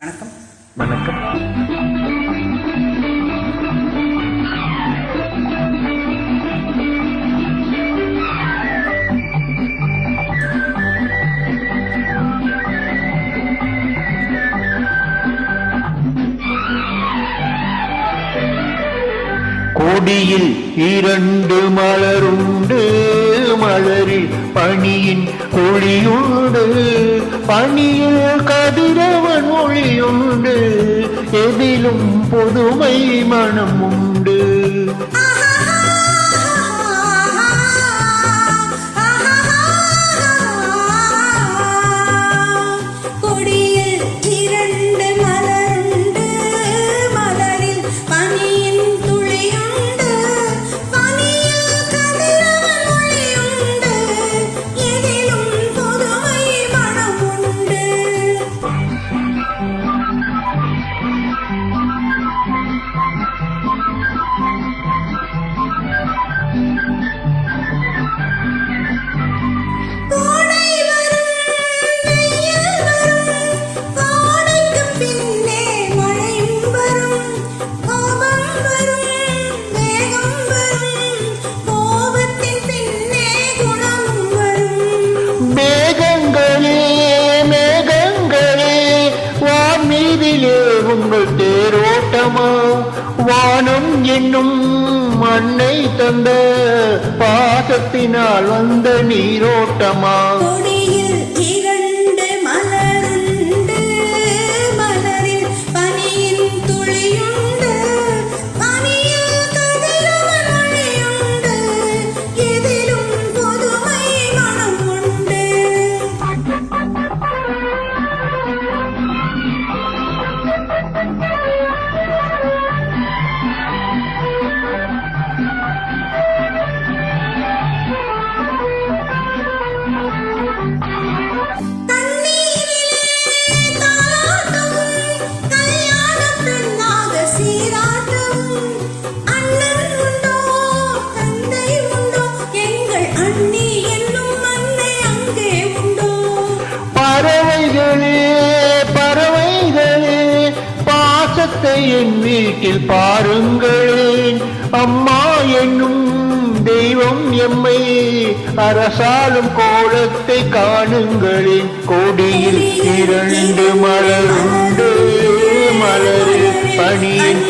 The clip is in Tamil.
வணக்கம். வணக்கம். கொடியில் இரண்டு மலருண்டு, மலரில் பனியின் ஒளியுண்டு, பனியில் கதிரவன் ஒளியுண்டு, எதிலும் பொதுமை மனம் உண்டு. உங்கள் தேரோட்டமா வானம் என்னும் மண்ணை தந்த பாசத்தினால் வந்த நீரோட்டமா? என் வீட்டில் பாருங்களேன், அம்மா என்னும் தெய்வம் எம்மை அரசாளும் கோலத்தை காணுங்களேன். கொடியில் இரண்டு மலருண்டு, மலரில் பனியின்